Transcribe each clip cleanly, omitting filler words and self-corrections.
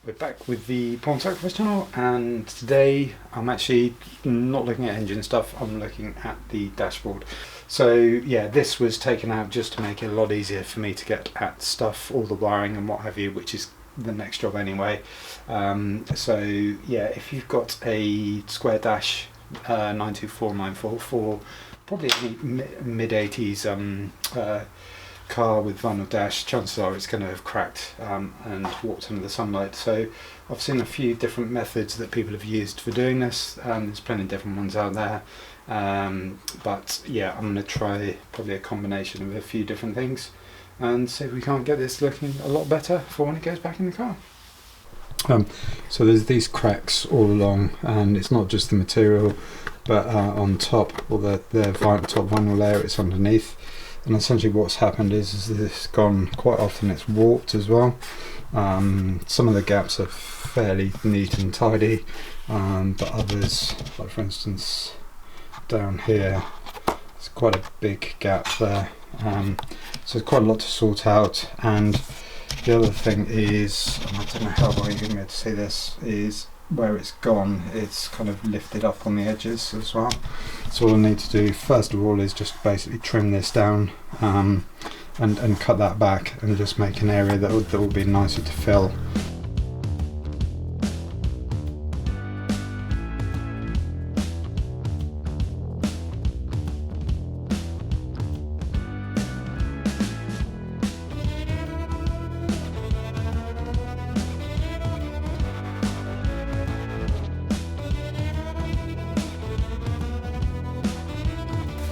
We're back with the Porn Sacrifice channel, and today I'm actually not looking at engine stuff, I'm looking at the dashboard. So yeah, this was taken out just to make it a lot easier for me to get at stuff, all the wiring and what have you, which is the next job anyway. So yeah, if you've got a square dash 92494 for probably any mid-80s car with vinyl dash, chances are it's going to have cracked and warped under the sunlight. So I've seen a few different methods that people have used for doing this. There's plenty of different ones out there, but yeah, I'm going to try probably a combination of a few different things and see if we can't get this looking a lot better for when it goes back in the car. So there's these cracks all along, and it's not just the material, but on top, or the top vinyl layer, it's underneath. And essentially what's happened is this gone, quite often it's warped as well. Some of the gaps are fairly neat and tidy, but others, like for instance down here, there's quite a big gap there. So there's quite a lot to sort out. And the other thing is, and I don't know how well you're going to be able to see this, is where it's gone, it's kind of lifted up on the edges as well. So all I need to do first of all is just basically trim this down and cut that back and just make an area that will be nicer to fill.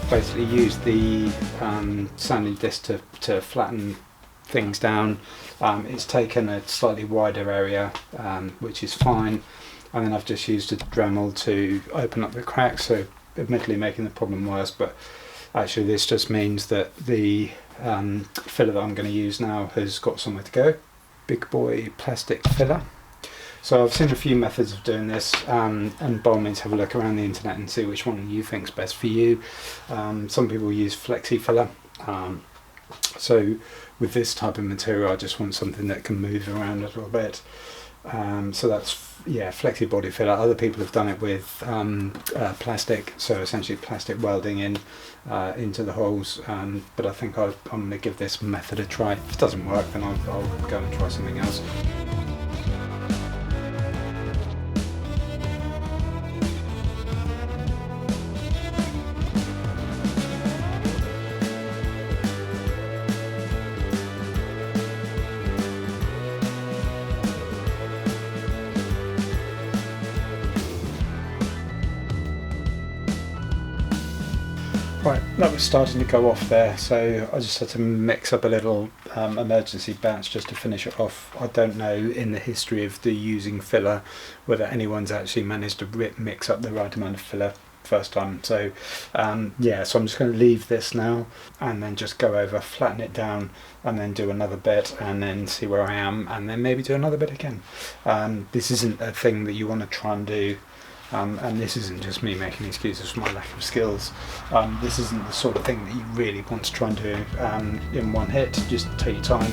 Basically use the sanding disc to flatten things down. It's taken a slightly wider area, which is fine, and then I've just used a Dremel to open up the cracks, so admittedly making the problem worse, but actually this just means that the filler that I'm going to use now has got somewhere to go. Big boy plastic filler. So I've seen a few methods of doing this, and by all means have a look around the internet and see which one you think is best for you. Some people use flexi filler. So with this type of material I just want something that can move around a little bit. So that's, yeah, flexi body filler. Other people have done it with plastic, so essentially plastic welding into the holes, but I think I'm going to give this method a try. If it doesn't work, then I'll go and try something else. Right, that was starting to go off there, so I just had to mix up a little emergency batch just to finish it off. I don't know in the history of the using filler whether anyone's actually managed to mix up the right amount of filler first time. So yeah, so I'm just going to leave this now and then just go over, flatten it down, and then do another bit and then see where I am, and then maybe do another bit again. This isn't a thing that you want to try and do. And this isn't just me making excuses for my lack of skills. This isn't the sort of thing that you really want to try and do in one hit. Just take your time.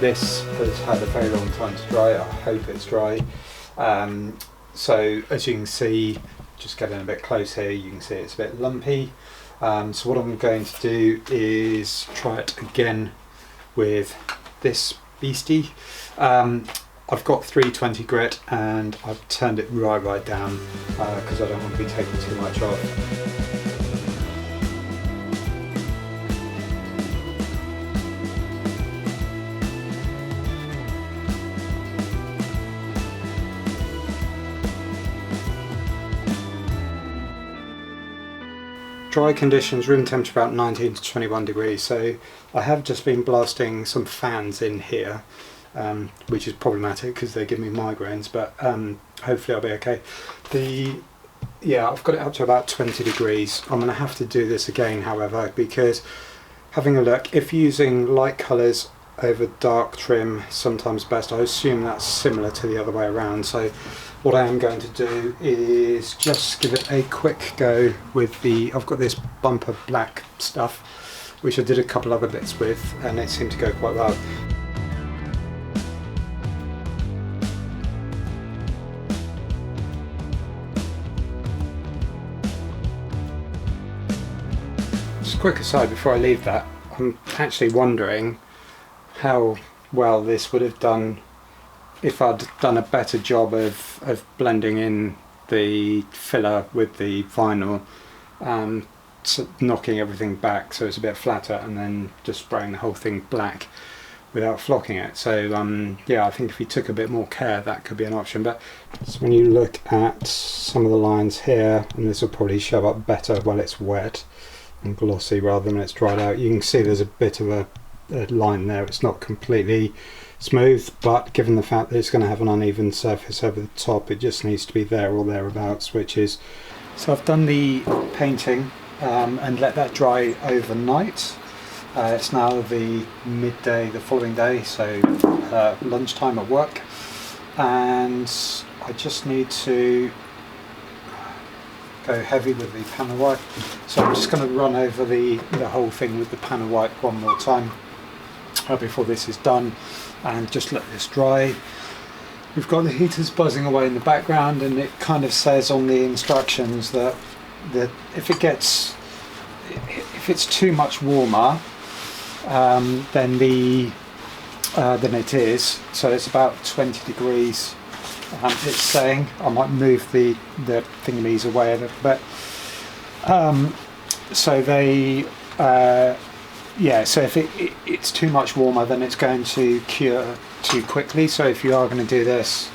This has had a very long time to dry. I hope it's dry. So as you can see, just getting a bit close here, you can see it's a bit lumpy. So what I'm going to do is try it again with this beastie. I've got 320 grit and I've turned it right down because I don't want to be taking too much off. Dry conditions, room temperature about 19 to 21 degrees, so I have just been blasting some fans in here, which is problematic because they give me migraines, but hopefully I'll be okay. Yeah, I've got it up to about 20 degrees. I'm going to have to do this again, however, because having a look, if using light colours over dark trim sometimes best. I assume that's similar to the other way around. So what I am going to do is just give it a quick go with I've got this bumper black stuff, which I did a couple other bits with, and it seemed to go quite well. Just a quick aside before I leave that, I'm actually wondering how well this would have done if I'd done a better job of blending in the filler with the vinyl, so knocking everything back so it's a bit flatter, and then just spraying the whole thing black without flocking it. So yeah, I think if you took a bit more care, that could be an option. But so when you look at some of the lines here, and this will probably show up better while it's wet and glossy rather than when it's dried out, you can see there's a bit of a line there. It's not completely smooth, but given the fact that it's going to have an uneven surface over the top, it just needs to be there or thereabouts, which is. So I've done the painting and let that dry overnight. It's now the midday the following day, so lunchtime at work, and I just need to go heavy with the panel wipe. So I'm just going to run over the whole thing with the panel wipe one more time before this is done, and just let this dry. We've got the heaters buzzing away in the background, and it kind of says on the instructions that if it's too much warmer than it is, so it's about 20 degrees. It's saying I might move the thingamies away a little bit. So they yeah, so if it's too much warmer, then it's going to cure too quickly. So if you are going to do this,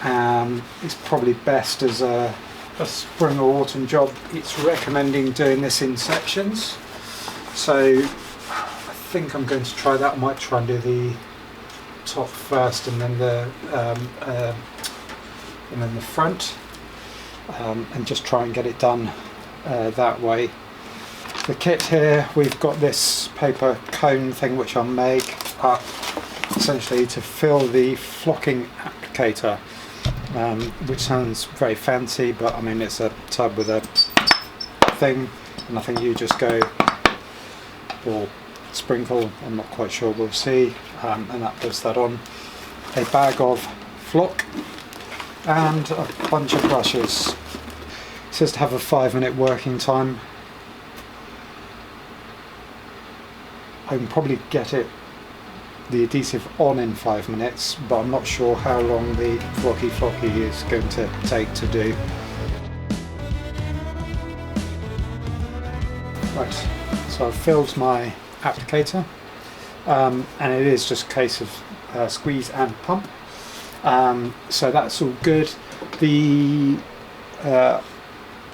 it's probably best as a spring or autumn job. It's recommending doing this in sections. So I think I'm going to try that. I might try and do the top first, and then the front, and just try and get it done that way. The kit here, we've got this paper cone thing which I'll make up essentially to fill the flocking applicator, which sounds very fancy, but I mean it's a tub with a thing, and I think you just go, or sprinkle, I'm not quite sure, we'll see, and that puts that on. A bag of flock and a bunch of brushes. It says to have a 5-minute working time. I can probably get the adhesive on in 5 minutes, but I'm not sure how long the flocky is going to take to do. Right, so I've filled my applicator, and it is just a case of squeeze and pump. So that's all good. The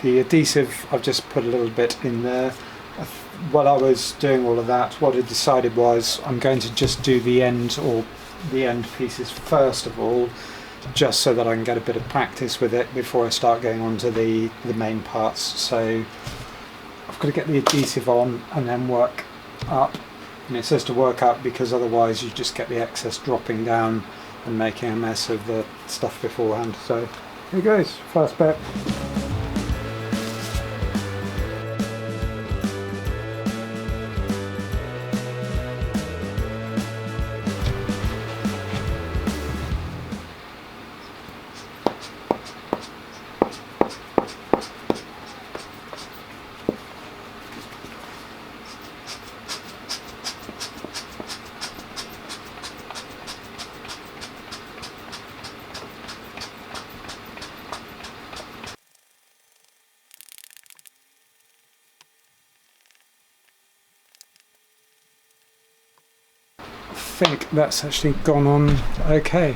adhesive, I've just put a little bit in there. While I was doing all of that, what I decided was I'm going to just do the end pieces first of all, just so that I can get a bit of practice with it before I start going on to the main parts. So I've got to get the adhesive on and then work up, and it says to work up because otherwise you just get the excess dropping down and making a mess of the stuff beforehand. So here goes, first bit. I think that's actually gone on okay.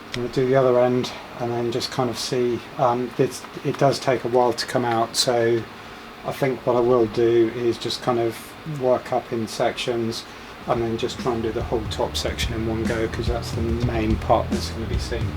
I'm going to do the other end and then just kind of see. It does take a while to come out, so I think what I will do is just kind of work up in sections and then just try and do the whole top section in one go, because that's the main part that's going to be seen.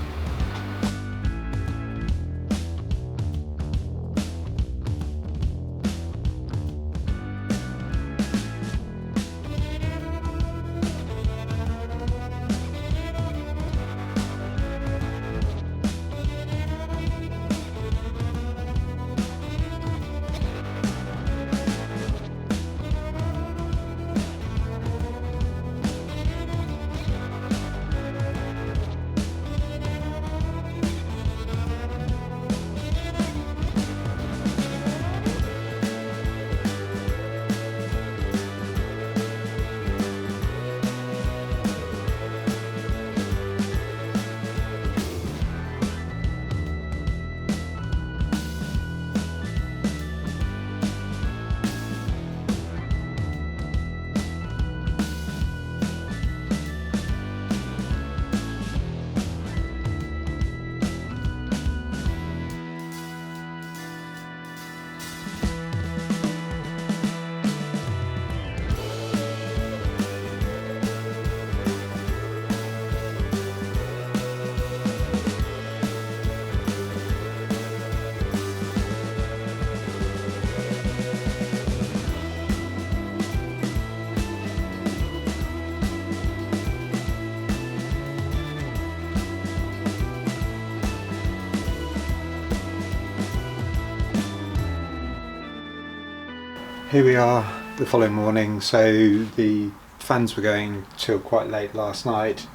Here we are the following morning. So the fans were going till quite late last night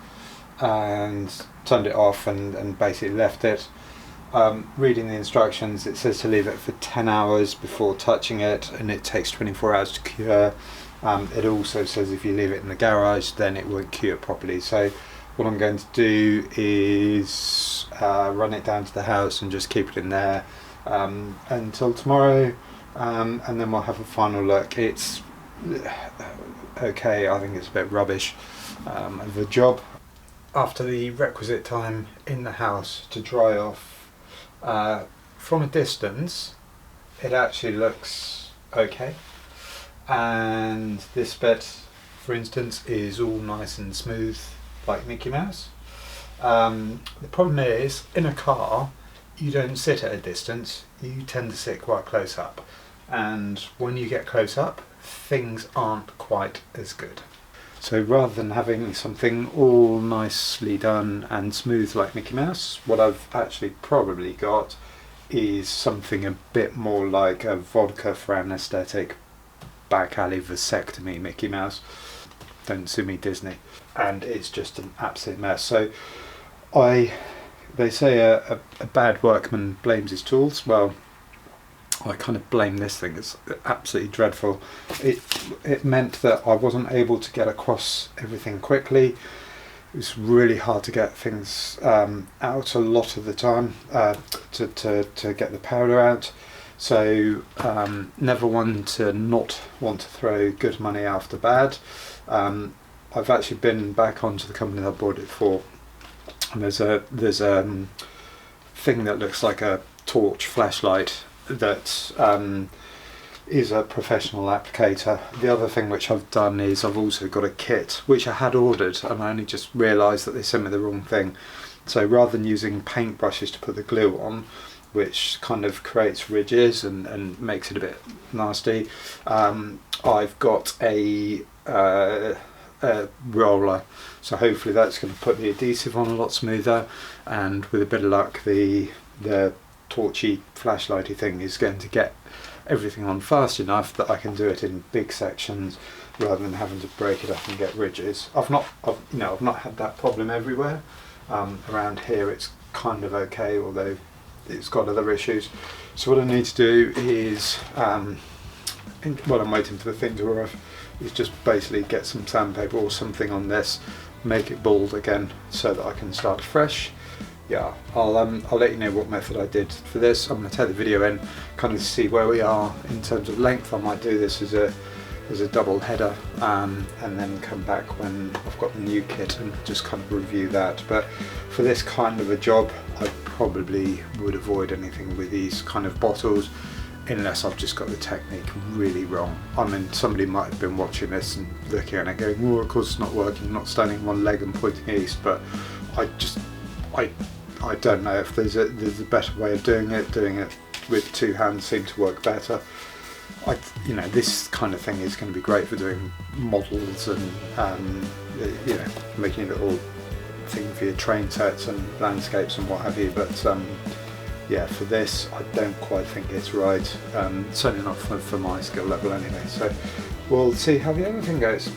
and turned it off and basically left it. Reading the instructions, it says to leave it for 10 hours before touching it, and it takes 24 hours to cure. It also says if you leave it in the garage then it won't cure properly. So what I'm going to do is run it down to the house and just keep it in there until tomorrow, and then we'll have a final look. It's okay, I think it's a bit rubbish of a job. After the requisite time in the house to dry off, from a distance it actually looks okay, and this bit for instance is all nice and smooth like Mickey Mouse. The problem is, in a car you don't sit at a distance, you tend to sit quite close up, and when you get close up things aren't quite as good. So rather than having something all nicely done and smooth like Mickey Mouse, what I've actually probably got is something a bit more like a vodka for anaesthetic back alley vasectomy Mickey Mouse. Don't sue me, Disney. And it's just an absolute mess. So they say a bad workman blames his tools. Well, I kind of blame this thing. It's absolutely dreadful. It meant that I wasn't able to get across everything quickly. It was really hard to get things out a lot of the time, to get the powder out. So never one to not want to throw good money after bad. I've actually been back onto the company I bought it for, and there's a thing that looks like a torch flashlight that is a professional applicator. The other thing which I've done is I've also got a kit which I had ordered, and I only just realised that they sent me the wrong thing. So rather than using paint brushes to put the glue on, which kind of creates ridges and makes it a bit nasty, I've got a roller, so hopefully that's going to put the adhesive on a lot smoother, and with a bit of luck the torchy flashlighty thing is going to get everything on fast enough that I can do it in big sections rather than having to break it up and get ridges. I've not had that problem everywhere. Around here it's kind of okay, although it's got other issues. So what I need to do is, while I'm waiting for the thing to arrive, is just basically get some sandpaper or something on this, make it bald again so that I can start afresh. Yeah, I'll let you know what method I did for this. I'm going to take the video in, kind of see where we are in terms of length. I might do this as a double header, and then come back when I've got the new kit and just kind of review that. But for this kind of a job I probably would avoid anything with these kind of bottles, unless I've just got the technique really wrong. I mean, somebody might have been watching this and looking at it going, oh, of course it's not working, not standing on one leg and pointing east, but I don't know if there's a better way of doing it. Doing it with two hands seemed to work better. This kind of thing is going to be great for doing models and making a little thing for your train sets and landscapes and what have you. But yeah, for this I don't quite think it's right. Certainly not for my skill level anyway. So we'll see how the other thing goes.